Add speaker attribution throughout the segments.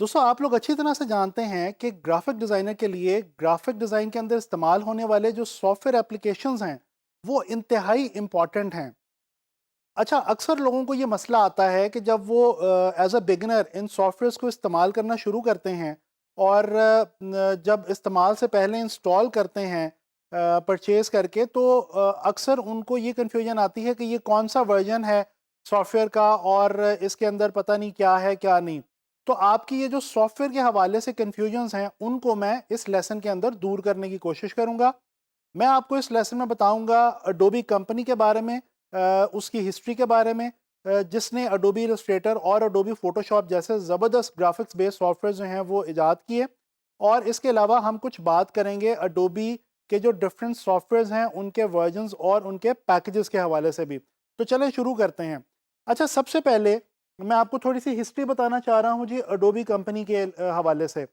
Speaker 1: दोस्तों आप लोग अच्छी तरह से जानते हैं कि ग्राफिक डिज़ाइनर के लिए ग्राफिक डिज़ाइन के अंदर इस्तेमाल होने वाले जो सॉफ्टवेयर एप्लीकेशंस हैं वो इंतहाई इम्पॉर्टेंट हैं। अच्छा, अक्सर लोगों को ये मसला आता है कि जब वो as a beginner in softwares को इस्तेमाल करना शुरू करते हैं और जब इस्तेमाल से पहले इंस्टॉल करते हैं परचेज करके, तो अक्सर उनको ये कन्फ्यूजन आती है कि ये कौन सा वर्जन है सॉफ्टवेयर का और इसके अंदर पता नहीं क्या है क्या नहीं। तो आपकी ये जो सॉफ्टवेयर के हवाले से कन्फ्यूजन्स हैं उनको मैं इस लेसन के अंदर दूर करने की कोशिश करूँगा। मैं आपको इस लेसन में बताऊंगा अडोबी कंपनी के बारे में, उसकी हिस्ट्री के बारे में, जिसने अडोबी इलस्ट्रेटर और अडोबी फोटोशॉप जैसे ज़बरदस्त ग्राफिक्स बेस्ड सॉफ्टवेयर जो हैं वो इजाद किए। और इसके अलावा हम कुछ बात करेंगे अडोबी के जो डिफरेंट सॉफ्टवेयर्स हैं उनके वर्जन्स और उनके पैकेजेस के हवाले से भी। तो चलें शुरू करते हैं। अच्छा, सबसे पहले मैं आपको थोड़ी सी हिस्ट्री बताना चाह रहा हूँ जी अडोबी कंपनी के हवाले से।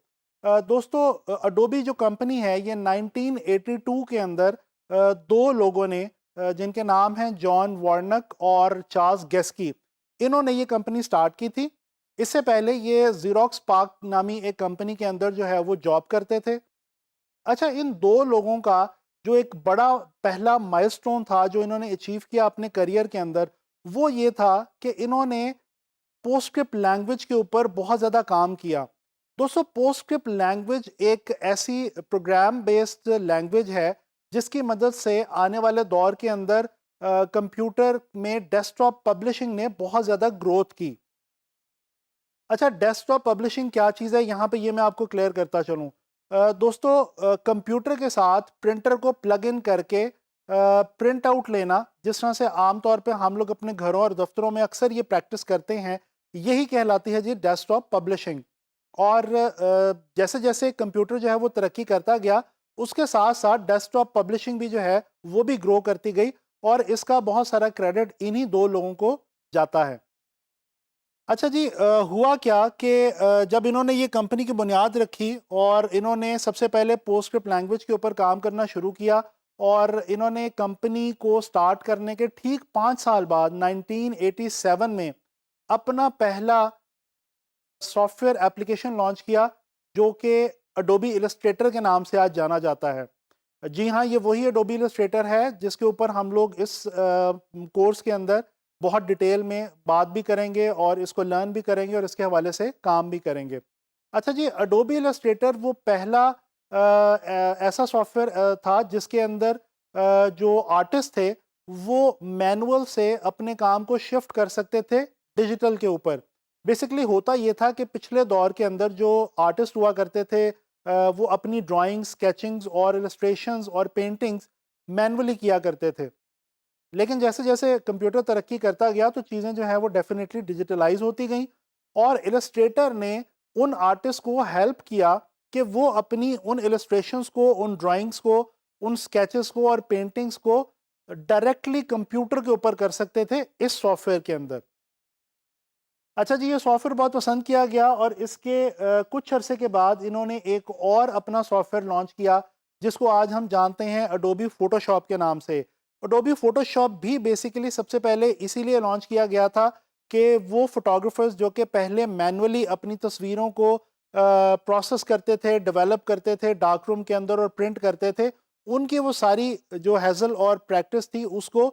Speaker 1: दोस्तों, अडोबी जो कंपनी है ये 1982 के अंदर दो लोगों ने, जिनके नाम हैं जॉन वार्नक और चार्ल्स गेस्की, इन्होंने ये कंपनी स्टार्ट की थी। इससे पहले ये जीरोक्स पार्क नामी एक कंपनी के अंदर जो है वो जॉब करते थे। अच्छा, इन दो लोगों का जो एक बड़ा पहला माइलस्टोन था जो इन्होंने अचीव किया अपने करियर के अंदर, वो ये था कि इन्होंने पोस्टस्क्रिप्ट लैंग्वेज के ऊपर बहुत ज़्यादा काम किया। दोस्तों, पोस्टस्क्रिप्ट लैंग्वेज एक ऐसी प्रोग्राम बेस्ड लैंग्वेज है जिसकी मदद से आने वाले दौर के अंदर कंप्यूटर में डेस्कटॉप पब्लिशिंग ने बहुत ज़्यादा ग्रोथ की। अच्छा, डेस्कटॉप पब्लिशिंग क्या चीज़ है, यहाँ पे ये मैं आपको क्लियर करता चलूँ। दोस्तों, कंप्यूटर के साथ प्रिंटर को प्लग इन करके प्रिंट आउट लेना, जिस तरह से आम तौर पे हम लोग अपने घरों और दफ्तरों में अक्सर ये प्रैक्टिस करते हैं, यही कहलाती है जी डेस्कटॉप पब्लिशिंग। और जैसे जैसे कंप्यूटर जो है वो तरक्की करता गया, उसके साथ साथ डेस्कटॉप पब्लिशिंग भी जो है वो भी ग्रो करती गई। और इसका बहुत सारा क्रेडिट इन्हीं दो लोगों को जाता है। अच्छा जी, हुआ क्या कि जब इन्होंने ये कंपनी की बुनियाद रखी और इन्होंने सबसे पहले पोस्टस्क्रिप्ट लैंग्वेज के ऊपर काम करना शुरू किया, और इन्होंने कंपनी को स्टार्ट करने के ठीक 5 साल बाद 1987 में अपना पहला सॉफ्टवेयर एप्लीकेशन लॉन्च किया, जो कि अडोबी इलस्ट्रेटर के नाम से आज जाना जाता है। जी हाँ, ये वही एडोबी इलस्ट्रेटर है जिसके ऊपर हम लोग इस कोर्स के अंदर बहुत डिटेल में बात भी करेंगे और इसको लर्न भी करेंगे और इसके हवाले से काम भी करेंगे। अच्छा जी, एडोबी इलस्ट्रेटर वो पहला ऐसा सॉफ्टवेयर था जिसके अंदर जो आर्टिस्ट थे वो मैनुअल से अपने काम को शिफ्ट कर सकते थे डिजिटल के ऊपर। बेसिकली होता ये था कि पिछले दौर के अंदर जो आर्टिस्ट हुआ करते थे, वो अपनी ड्राइंग्स, स्केचिंग्स और इलस्ट्रेशंस और पेंटिंग्स मैनुअली किया करते थे। लेकिन जैसे जैसे कंप्यूटर तरक्की करता गया तो चीज़ें जो है वो डेफिनेटली डिजिटलाइज होती गई, और इलस्ट्रेटर ने उन आर्टिस्ट को हेल्प किया कि वो अपनी उन इलस्ट्रेशंस को, उन ड्राइंग्स को, उन स्केचेस को और पेंटिंग्स को डायरेक्टली कंप्यूटर के ऊपर कर सकते थे इस सॉफ्टवेयर के अंदर। अच्छा जी, ये सॉफ्टवेयर बहुत पसंद किया गया और इसके कुछ अरसे के बाद इन्होंने एक और अपना सॉफ्टवेयर लॉन्च किया जिसको आज हम जानते हैं अडोबी फ़ोटोशॉप के नाम से। अडोबी फ़ोटोशॉप भी बेसिकली सबसे पहले इसीलिए लॉन्च किया गया था कि वो फ़ोटोग्राफ़र्स जो कि पहले मैनुअली अपनी तस्वीरों को प्रोसेस करते थे, डेवलप करते थे डार्क रूम के अंदर और प्रिंट करते थे, उनकी वो सारी जो हैज़ल और प्रैक्टिस थी उसको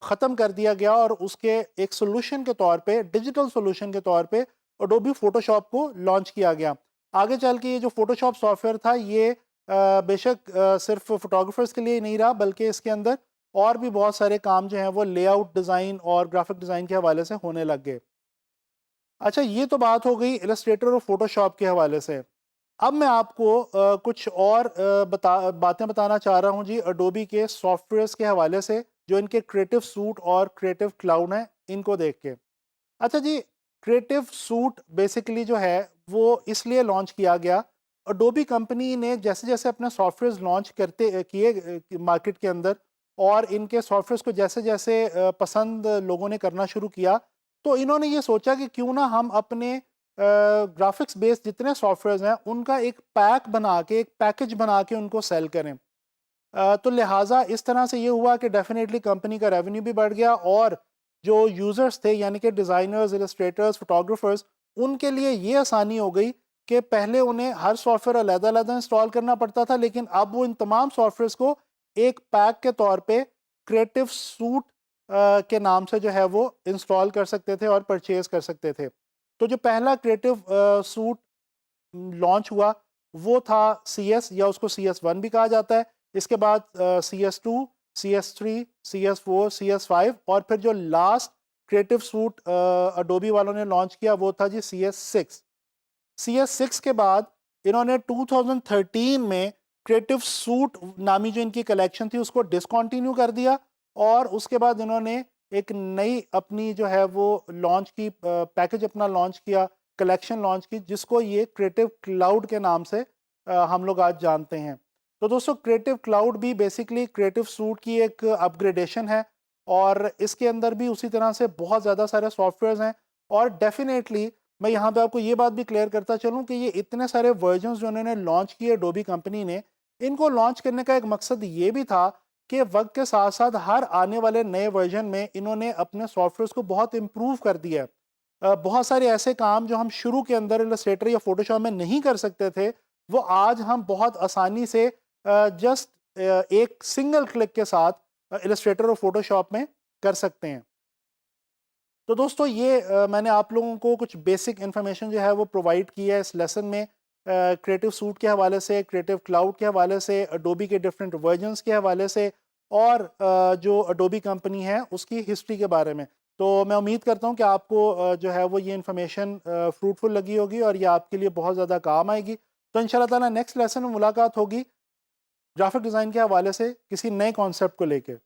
Speaker 1: ख़त्म कर दिया गया और उसके एक सॉल्यूशन के तौर पे, डिजिटल सॉल्यूशन के तौर पे अडोबी फ़ोटोशॉप को लॉन्च किया गया। आगे चल के ये जो फ़ोटोशॉप सॉफ्टवेयर था ये बेशक सिर्फ़ फ़ोटोग्राफ़र्स के लिए ही नहीं रहा, बल्कि इसके अंदर और भी बहुत सारे काम जो हैं वो लेआउट डिज़ाइन और ग्राफ़िक डिज़ाइन के हवाले से होने लग गए। अच्छा, ये तो बात हो गई इलस्ट्रेटर और फ़ोटोशॉप के हवाले से। अब मैं आपको कुछ और बातें बताना चाह रहा हूँ जी अडोबी के सॉफ्टवेयर्स के हवाले से, जो इनके क्रिएटिव सूट और क्रिएटिव क्लाउड हैं, इनको देख के। अच्छा जी, क्रिएटिव सूट बेसिकली जो है वो इसलिए लॉन्च किया गया, अडोबी कंपनी ने जैसे जैसे अपने सॉफ्टवेयर्स लॉन्च करते किए मार्केट के अंदर, और इनके सॉफ्टवेयर्स को जैसे जैसे पसंद लोगों ने करना शुरू किया, तो इन्होंने ये सोचा कि क्यों ना हम अपने ग्राफिक्स बेस्ड जितने सॉफ्टवेयर्स हैं उनका एक पैक बना के, एक पैकेज बना के उनको सेल करें। तो लिहाजा इस तरह से ये हुआ कि डेफिनेटली कंपनी का रेवेन्यू भी बढ़ गया, और जो यूज़र्स थे यानी कि डिज़ाइनर्स, इलस्ट्रेटर्स, फोटोग्राफर्स, उनके लिए ये आसानी हो गई कि पहले उन्हें हर सॉफ्टवेयर अलग-अलग इंस्टॉल करना पड़ता था, लेकिन अब वो इन तमाम सॉफ्टवेयर्स को एक पैक के तौर पे क्रिएटिव सूट के नाम से जो है वो इंस्टॉल कर सकते थे और परचेज कर सकते थे। तो जो पहला क्रिएटिव सूट लॉन्च हुआ वो था CS, या उसको CS1 भी कहा जाता है। इसके बाद CS2, CS3, CS4, CS5 और फिर जो लास्ट क्रिएटिव सूट अडोबी वालों ने लॉन्च किया वो था जी CS6। CS6 के बाद इन्होंने 2013 में क्रिएटिव सूट नामी जो इनकी कलेक्शन थी उसको डिसकंटिन्यू कर दिया, और उसके बाद इन्होंने एक नई अपनी जो है वो लॉन्च की, पैकेज अपना लॉन्च किया, कलेक्शन लॉन्च की, जिसको ये क्रिएटिव क्लाउड के नाम से हम लोग आज जानते हैं। तो दोस्तों क्रिएटिव क्लाउड भी बेसिकली क्रिएटिव सूट की एक अपग्रेडेशन है, और इसके अंदर भी उसी तरह से बहुत ज़्यादा सारे सॉफ्टवेयर्स हैं। और डेफिनेटली मैं यहाँ पे आपको ये बात भी क्लियर करता चलूँ कि ये इतने सारे वर्जन्स जो उन्होंने लॉन्च किए एडोबी कंपनी ने, इनको लॉन्च करने का एक मकसद ये भी था कि वक्त के साथ साथ हर आने वाले नए वर्जन में इन्होंने अपने सॉफ्टवेयर्स को बहुत इम्प्रूव कर दिया है। बहुत सारे ऐसे काम जो हम शुरू के अंदर इलस्ट्रेटर या फोटोशॉप में नहीं कर सकते थे, वो आज हम बहुत आसानी से जस्ट एक सिंगल क्लिक के साथ इलस्ट्रेटर और फोटोशॉप में कर सकते हैं। तो दोस्तों ये मैंने आप लोगों को कुछ बेसिक इन्फॉर्मेशन जो है वो प्रोवाइड की है इस लेसन में, क्रिएटिव सूट के हवाले से, क्रिएटिव क्लाउड के हवाले से, अडोबी के डिफरेंट वर्जन्स के हवाले से, और जो अडोबी कंपनी है उसकी हिस्ट्री के बारे में। तो मैं उम्मीद करता हूँ कि आपको जो है वो ये इन्फॉर्मेशन फ्रूटफुल लगी होगी और ये आपके लिए बहुत ज़्यादा काम आएगी। तो इंशाल्लाह ताला नेक्स्ट लेसन में मुलाकात होगी ग्राफिक डिज़ाइन के हवाले से किसी नए कॉन्सेप्ट को लेकर।